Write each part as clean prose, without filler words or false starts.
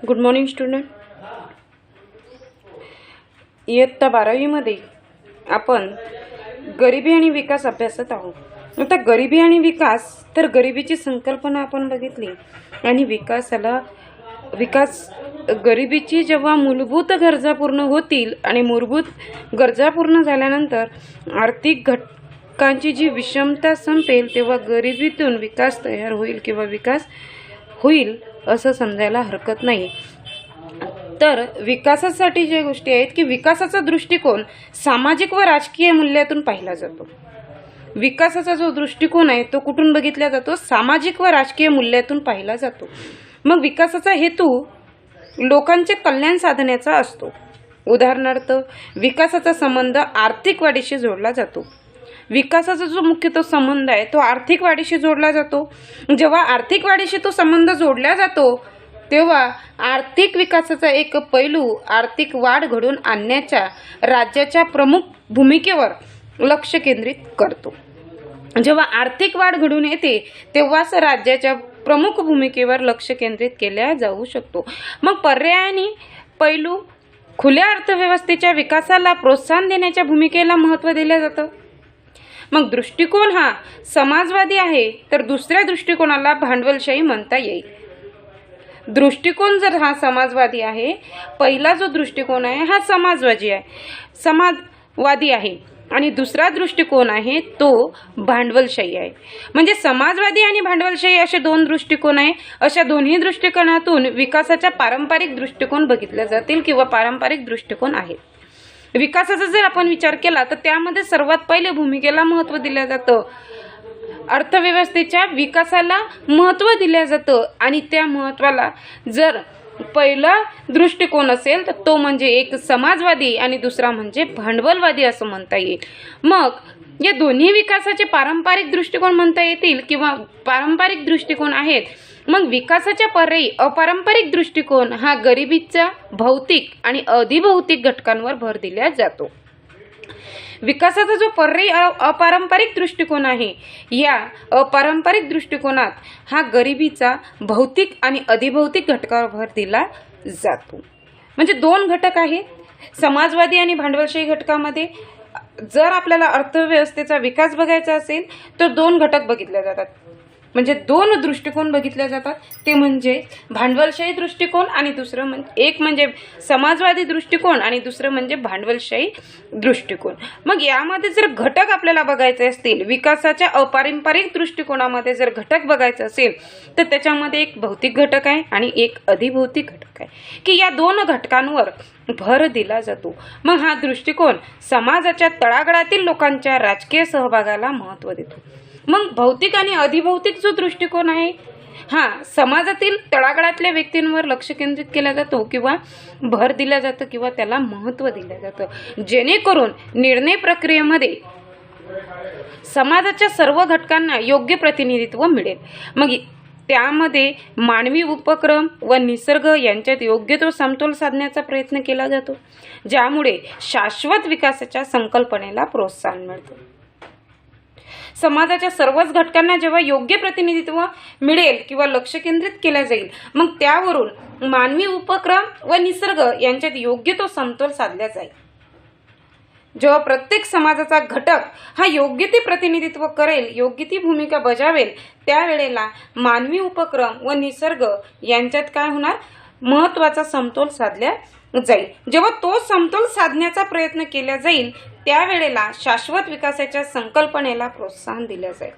Good morning student. इयत्ता 12वीमध्ये आपण गरिबी आणि विकास अभ्यासत आहोत. आता गरिबी आणि विकास, तर गरिबीची संकल्पना आपण बघितली आणि गरिबीची जेव्हा मूलभूत गरजा पूर्ण होतील आणि मूलभूत गरजा पूर्ण झाल्यानंतर आर्थिक घटकांची जी विषमता संपेल तेव्हा गरिबीतून विकास तयार होईल किंवा विकास होईल असं समजायला हरकत नाही. तर विकासासाठी ज्या गोष्टी आहेत की विकासाचा दृष्टिकोन सामाजिक व राजकीय मूल्यातून पाहिला जातो. विकासाचा जो दृष्टिकोन आहे तो कुठून बघितला जातो? सामाजिक व राजकीय मूल्यातून पाहिला जातो. मग विकासाचा हेतू लोकांचे कल्याण साधण्याचा असतो. उदाहरणार्थ, विकासाचा संबंध आर्थिक वाढीशी जोडला जातो. विकासाचा जो मुख्यतः संबंध आहे तो आर्थिक वाढीशी जोडला जातो. जेव्हा आर्थिक वाढीशी तो संबंध जोडला जातो तेव्हा आर्थिक विकासाचा एक पैलू आर्थिक वाढ घडवून आणण्याच्या राज्याच्या प्रमुख भूमिकेवर लक्ष केंद्रित करतो. जेव्हा आर्थिक वाढ घडून येते तेव्हाच राज्याच्या प्रमुख भूमिकेवर लक्ष केंद्रित केल्या जाऊ शकतो. मग पर्यायाने पैलू खुल्या अर्थव्यवस्थेच्या विकासाला प्रोत्साहन देण्याच्या भूमिकेला महत्त्व दिले जातं. मग दृष्टिकोन हा समाजवादी आहे तर दुसऱ्या दृष्टिकोनाला भांडवलशाही म्हणता येईल. दृष्टिकोन जर हा समाजवादी आहे, पहिला जो दृष्टिकोन आहे हा समाजवादी आहे आणि दुसरा दृष्टिकोन आहे तो भांडवलशाही आहे. म्हणजे समाजवादी आणि भांडवलशाही असे दोन दृष्टिकोन आहे. अशा दोन्ही दृष्टिकोनातून विकासाच्या पारंपरिक दृष्टिकोन बघितले जातील किंवा पारंपरिक दृष्टिकोन आहेत. विकासाचा जर आपण विचार केला तर त्यामध्ये सर्वात पहिले भूमिकेला महत्त्व दिलं जातं. अर्थव्यवस्थेच्या विकासाला महत्त्व दिलं जातं आणि त्या महत्त्वाला जर पहिला दृष्टिकोन असेल तर तो म्हणजे एक समाजवादी आणि दुसरा म्हणजे भांडवलवादी असं म्हणता येईल. मग या दोन्ही विकासाचे पारंपरिक दृष्टिकोन म्हणता येतील किंवा पारंपरिक दृष्टिकोन आहेत. मग विकासाच्या पर्यायी अपारंपरिक दृष्टिकोन हा गरिबीच्या भौतिक आणि अधिभौतिक घटकांवर भर दिला जातो. विकासाचा जो पर्यायी अपारंपरिक दृष्टिकोन आहे या अपारंपरिक दृष्टिकोनात हा गरिबीचा भौतिक आणि अधिभौतिक घटकावर भर दिला जातो. म्हणजे दोन घटक आहेत समाजवादी आणि भांडवलशाही घटकामध्ये. जर आपल्याला अर्थव्यवस्थेचा विकास बघायचा असेल तर दोन घटक बघितले जातात, म्हणजे दोन दृष्टिकोन बघितले जातात. ते म्हणजे भांडवलशाही दृष्टिकोन आणि दुसरं एक म्हणजे समाजवादी दृष्टिकोन आणि दुसरं म्हणजे भांडवलशाही दृष्टिकोन. मग यामध्ये जर घटक आपल्याला बघायचे असतील, विकासाच्या अपारंपरिक दृष्टिकोनामध्ये जर घटक बघायचे असेल तर त्याच्यामध्ये एक भौतिक घटक आहे आणि एक अधिभौतिक घटक आहे की या दोन घटकांवर भर दिला जातो. मग हा दृष्टिकोन समाजाच्या तळागाळातील लोकांच्या राजकीय सहभागाला महत्त्व देतो. मग भौतिक आणि अधिभौतिक जो दृष्टिकोन आहे हा समाजातील तळागाळातल्या व्यक्तींवर लक्ष केंद्रित केला जातो किंवा भर दिला जातं किंवा त्याला महत्त्व दिलं जातं, जेणेकरून निर्णय प्रक्रियेमध्ये समाजाच्या सर्व घटकांना योग्य प्रतिनिधित्व मिळेल. मग त्यामध्ये मानवी उपक्रम व निसर्ग यांच्यात योग्य तो समतोल साधण्याचा प्रयत्न केला जातो, ज्यामुळे शाश्वत विकासाच्या संकल्पनेला प्रोत्साहन मिळतं. समाजाच्या सर्वच घटकांना जेव्हा योग्य प्रतिनिधित्व मिळेल किंवा लक्ष केंद्रित केलं जाईल मग त्यावरून मानवी उपक्रम व निसर्ग यांच्यात योग्य तो समतोल साधला जाईल. जेव्हा प्रत्येक समाजाचा घटक हा योग्य ते प्रतिनिधित्व करेल, योग्य ती भूमिका बजावेल, त्यावेळेला मानवी उपक्रम व निसर्ग यांच्यात काय होणार? महत्त्वाचा समतोल साधला जाईल. जेव्हा तो समतोल साधण्याचा प्रयत्न केला जाईल त्यावेळेला शाश्वत विकासाच्या संकल्पनेला प्रोत्साहन दिले जाईल.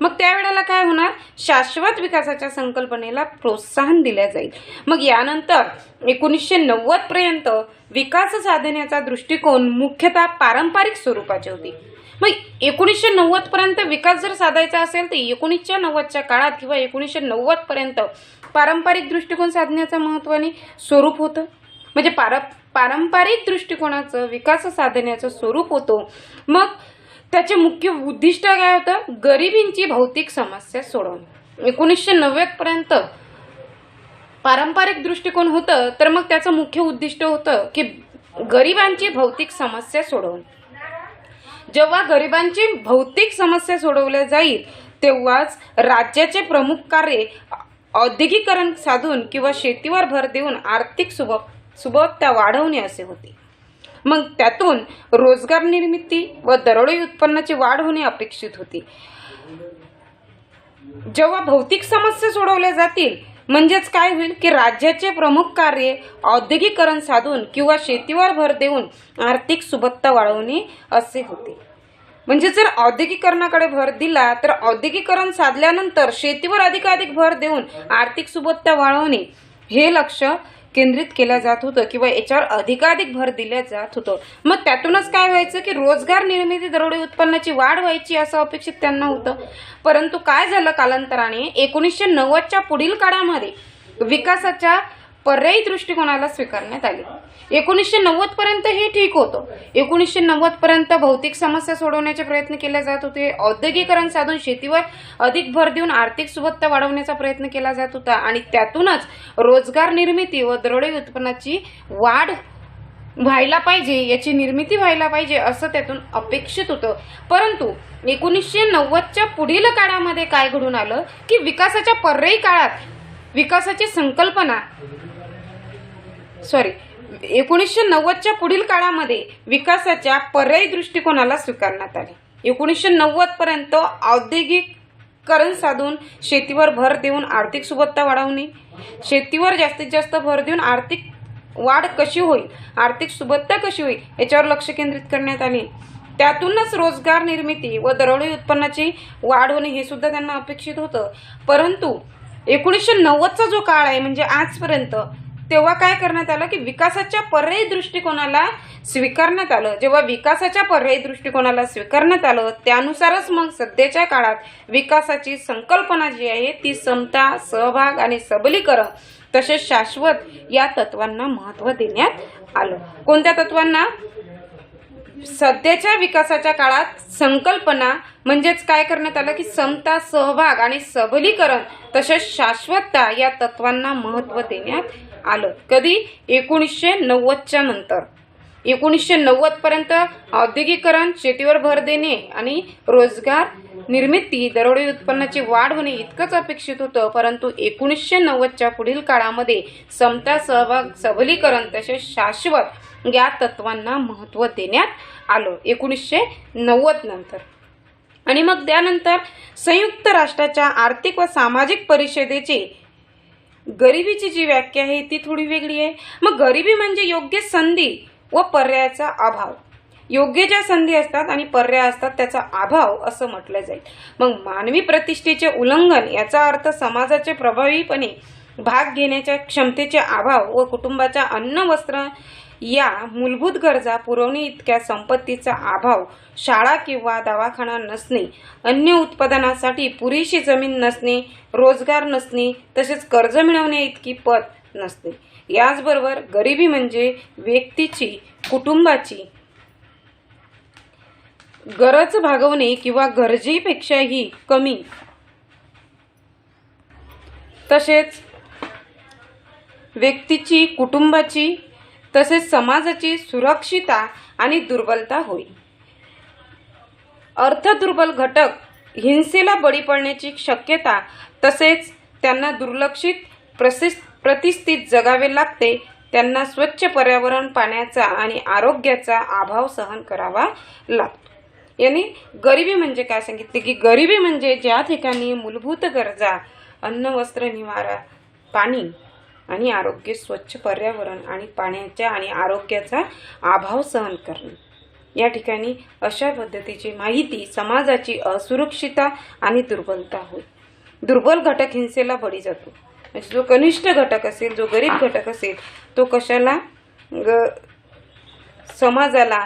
मग त्यावेळेला काय होणार? शाश्वत विकासाच्या संकल्पनेला प्रोत्साहन दिले जाईल. मग यानंतर 1990 पर्यंत विकास साधण्याचा दृष्टिकोन मुख्यतः पारंपरिक स्वरूपाचे होते. मग 1990 पर्यंत विकास जर साधायचा असेल तर 1990च्या काळात किंवा 1990 पर्यंत पारंपरिक दृष्टिकोन साधण्याचं महत्त्वाने स्वरूप होतं. म्हणजे पारंपरिक दृष्टिकोनाचं विकास साधण्याचं स्वरूप होतं. मग त्याचे मुख्य उद्दिष्ट काय होतं? गरिबींची भौतिक समस्या सोडवणे. 1990 पर्यंत पारंपरिक दृष्टिकोन होतं तर मग त्याचं मुख्य उद्दिष्ट होतं की गरिबांची भौतिक समस्या सोडवणे. जेव्हा गरिबांची भौतिक समस्या सोडवल्या जाईल तेव्हाच राज्याचे प्रमुख कार्य औद्योगिकरण साधून किंवा शेतीवर भर देऊन आर्थिक सुबत्ता वाढवणे असे होते. मग त्यातून रोजगार निर्मिती व दरडोई उत्पन्नाची वाढ होणे अपेक्षित होती. जेव्हा भौतिक समस्या सोडवल्या जातील म्हणजेच काय होईल की राज्याचे प्रमुख कार्य औद्योगिकरण साधून किंवा शेतीवर भर देऊन आर्थिक सुबत्ता वाढवणे असे होते. म्हणजे जर औद्योगिकरणाकडे भर दिला तर औद्योगिकरण साधल्यानंतर शेतीवर अधिकाधिक भर देऊन आर्थिक सुबत्ता वाढवणे हे लक्ष केंद्रित केलं जात होतं किंवा याच्यावर अधिकाधिक भर दिल्या जात होतं. मग त्यातूनच काय व्हायचं की रोजगार निर्मिती दरडोई उत्पन्नाची वाढ व्हायची असं अपेक्षित त्यांना होतं. परंतु काय झालं कालांतराने 1990च्या पुढील काळामध्ये विकासाच्या पर्यायी दृष्टिकोनाला स्वीकारण्यात आले. 1990 पर्यंत हे ठीक होतं. 1990 पर्यंत भौतिक समस्या सोडवण्याचे प्रयत्न केले जात होते. औद्योगिकरण साधून शेतीवर अधिक भर देऊन आर्थिक सुबत्ता वाढवण्याचा प्रयत्न केला जात होता आणि त्यातूनच रोजगार निर्मिती व दरडोई उत्पन्नाची वाढ व्हायला पाहिजे, याची निर्मिती व्हायला पाहिजे असं त्यातून अपेक्षित होतं. परंतु 1990च्या पुढील काळामध्ये काय घडून आलं की विकासाच्या पर्यायी काळात विकासाची संकल्पना 1990च्या पुढील काळामध्ये विकासाच्या पर्यायी दृष्टिकोनाला स्वीकारण्यात आले. 1990 पर्यंत औद्योगिकरण साधून शेतीवर भर देऊन आर्थिक सुबत्ता वाढवणे, शेतीवर जास्तीत जास्त भर देऊन आर्थिक वाढ कशी होईल, आर्थिक सुबत्ता कशी होईल याच्यावर लक्ष केंद्रित करण्यात आले. त्यातूनच रोजगार निर्मिती व दरडोई उत्पन्नाची वाढ होणे हे सुद्धा त्यांना अपेक्षित होतं. परंतु 1990चा जो काळ आहे म्हणजे आजपर्यंत तेव्हा काय करण्यात आलं की विकासाच्या पर्यायी दृष्टिकोनाला स्वीकारण्यात आलं. जेव्हा विकासाच्या पर्यायी दृष्टिकोनाला स्वीकारण्यात आलं त्यानुसारच मग सध्याच्या काळात विकासाची संकल्पना जी आहे ती समता, सहभाग आणि सबलीकरण तसेच शाश्वत या तत्वांना महत्त्व देण्यात आलं. कोणत्या तत्वांना? सध्याच्या विकासाच्या काळात संकल्पना म्हणजेच काय करण्यात आलं की समता, सहभाग आणि सबलीकरण तसेच शाश्वतता या तत्वांना महत्त्व देण्यात आलं. कधी? 1990च्या नंतर. 1990 पर्यंत औद्योगिकरण, शेतीवर भर देणे आणि रोजगार निर्मिती दरडोई उत्पन्नाची वाढ होणे इतकंच अपेक्षित होतं. परंतु 1990च्या पुढील काळामध्ये समता, सहभाग, सबलीकरण तसेच शाश्वत या तत्वांना महत्त्व देण्यात आलं 1990 नंतर. आणि मग त्यानंतर संयुक्त राष्ट्राच्या आर्थिक व सामाजिक परिषदेची गरिबीची जी व्याख्या आहे ती थोडी वेगळी आहे. मग गरिबी म्हणजे योग्य संधी व पर्यायाचा अभाव. योग्य ज्या संधी असतात आणि पर्याय असतात त्याचा अभाव असं म्हटलं जाईल. मग मानवी प्रतिष्ठेचे उल्लंघन याचा अर्थ समाजाचे प्रभावीपणे भाग घेण्याच्या क्षमतेचे अभाव व कुटुंबाच्या अन्न, वस्त्र या मूलभूत गरजा पुरवणे इतक्या संपत्तीचा अभाव, शाळा किंवा दवाखाना नसणे, अन्न उत्पादनासाठी पुरेशी जमीन नसणे, रोजगार नसणे तसेच कर्ज मिळवणे इतकी पत नसणे. याचबरोबर गरिबी म्हणजे व्यक्तीची, कुटुंबाची गरज भागवणे किंवा गरजेपेक्षाही कमी तसेच व्यक्तीची, कुटुंबाची तसेच समाजाची सुरक्षितता आणि दुर्बलता होय. अर्थदुर्बल घटक हिंसेला बळी पडण्याची शक्यता तसेच त्यांना दुर्लक्षित प्रतिस्थितीत जगावे लागते. त्यांना स्वच्छ पर्यावरण, पाण्याचा आणि आरोग्याचा अभाव सहन करावा लागतो. यानी गरिबी म्हणजे काय सांगितले की गरिबी म्हणजे ज्या ठिकाणी मूलभूत गरजा अन्न, वस्त्र, निवारा, पाणी आणि आरोग्य, स्वच्छ पर्यावरण आणि पाण्याच्या आणि आरोग्याचा अभाव सहन करणे. या ठिकाणी अशा पद्धतीची माहिती समाजाची असुरक्षितता आणि दुर्बलता होय. दुर्बल घटक हिंसेला बळी जातो. म्हणजे जो कनिष्ठ घटक असेल, जो गरीब घटक असेल तो कशाला समाजाला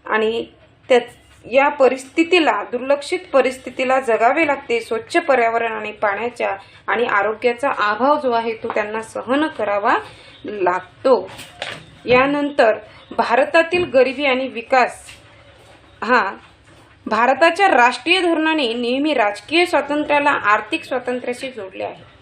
आणि त्या या परिस्थितीला, दुर्लक्षित परिस्थितीला जगावे लागते. स्वच्छ पर्यावरण आणि पाण्याच्या आणि आरोग्याचा अभाव जो आहे तो त्यांना सहन करावा लागतो. यानंतर भारतातील गरिबी आणि विकास हा भारताच्या राष्ट्रीय धोरणाने नेहमी राजकीय स्वातंत्र्याला आर्थिक स्वातंत्र्याशी जोडले आहे.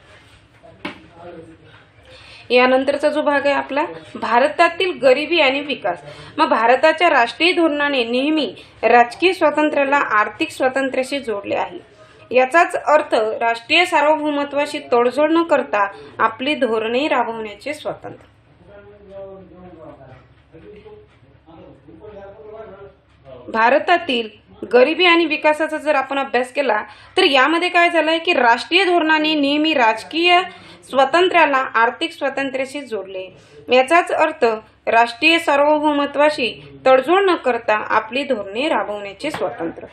यानंतरचा जो भाग आहे आपला भारतातील गरिबी आणि विकास. मग भारताच्या राष्ट्रीय धोरणाने नेहमी राजकीय स्वातंत्र्याला आर्थिक स्वातंत्र्याशी जोडले आहे. याचाच अर्थ राष्ट्रीय सार्वभौमत्वाशी तडजोड न करता आपली धोरणे राबवण्याचे स्वातंत्र्य. भारतातील गरिबी आणि विकासाचा जर आपण अभ्यास केला तर यामध्ये काय झालंय की राष्ट्रीय धोरणाने नेहमी राजकीय स्वातंत्र्याला आर्थिक स्वातंत्र्याशी जोडले. याचाच अर्थ राष्ट्रीय सार्वभौमत्वाशी तडजोड न करता आपली धोरणे राबवण्याचे स्वातंत्र्य.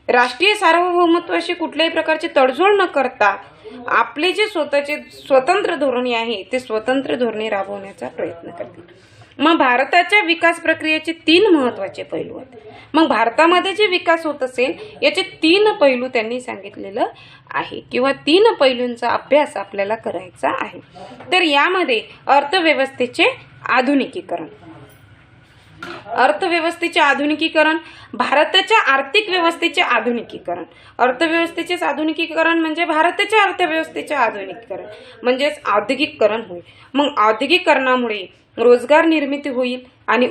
राष्ट्रीय सार्वभौमत्वाशी कुठल्याही प्रकारची तडजोड न करता आपले जे स्वतःचे स्वतंत्र धोरणे आहे ते स्वतंत्र धोरणे राबवण्याचा प्रयत्न करतील. मग भारताच्या विकास प्रक्रियेचे 3 महत्त्वाचे पैलू आहेत. मग भारतामध्ये जे विकास होत असेल याचे 3 पैलू त्यांनी सांगितलेलं आहे किंवा 3 पैलूंचा अभ्यास आपल्याला करायचा आहे. तर यामध्ये अर्थव्यवस्थेचे आधुनिकीकरण, अर्थव्यवस्थेचे आधुनिकीकरण, भारताच्या आर्थिक व्यवस्थेचे आधुनिकीकरण. अर्थव्यवस्थेचे आधुनिकीकरण म्हणजे भारताच्या अर्थव्यवस्थेचे आधुनिकीकरण म्हणजेच औद्योगिकरण होईल. मग औद्योगिकरणामुळे रोजगार निर्मिती होईल आणि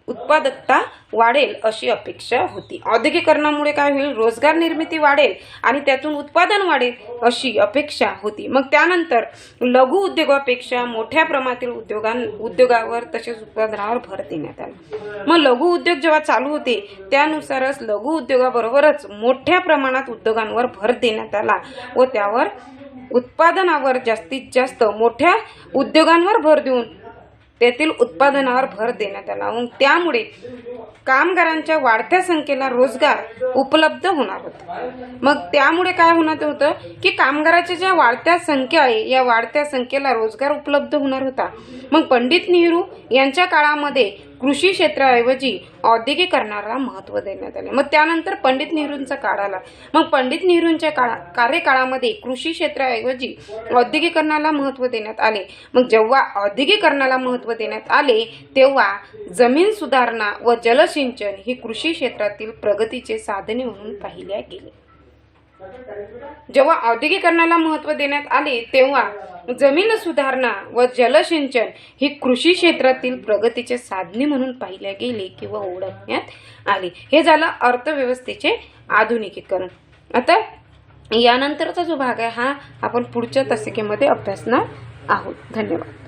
उत्पादकता वाढेल अशी अपेक्षा होती. औद्योगिकरणामुळे काय होईल, रोजगार निर्मिती वाढेल आणि त्यातून उत्पादन वाढेल अशी अपेक्षा होती. मग त्यानंतर लघु उद्योगापेक्षा मोठ्या प्रमाणातील उद्योगावर तसेच उत्पादनावर भर देण्यात आला. मग लघु उद्योग जेव्हा चालू होते त्यानुसारच लघु उद्योगाबरोबरच मोठ्या प्रमाणात उद्योगांवर भर देण्यात आला व त्यावर उत्पादनावर जास्तीत जास्त मोठ्या उद्योगांवर भर देऊन तेथील उत्पादनावर भर देण्यात आला. मग त्यामुळे कामगारांच्या वाढत्या संख्येला रोजगार उपलब्ध होणार होता. मग त्यामुळे काय होणार होतं की कामगाराच्या ज्या वाढत्या संख्या आहे या वाढत्या संख्येला रोजगार उपलब्ध होणार होता. मग पंडित नेहरू यांच्या काळामध्ये कृषी क्षेत्राऐवजी औद्योगिकरणाला महत्त्व देण्यात आले. मग त्यानंतर पंडित नेहरूंचा काळ आला. मग पंडित नेहरूंच्या कार्यकाळामध्ये कृषी क्षेत्राऐवजी औद्योगिकरणाला महत्त्व देण्यात आले. मग जेव्हा औद्योगिकरणाला महत्त्व देण्यात आले तेव्हा जमीन सुधारणा व जलसिंचन ही कृषी क्षेत्रातील प्रगतीचे साधने म्हणून पाहिल्या गेले. जेव्हा औद्योगिकरणाला महत्त्व देण्यात आले तेव्हा जमीन सुधारणा व जलसिंचन ही कृषी क्षेत्रातील प्रगतीचे साधने म्हणून पाहिल्या गेले किंवा ओळखण्यात आली. हे झालं अर्थव्यवस्थेचे आधुनिकीकरण. आता यानंतरचा जो भाग आहे हा आपण पुढच्या तासिकेमध्ये अभ्यासणार आहोत. धन्यवाद.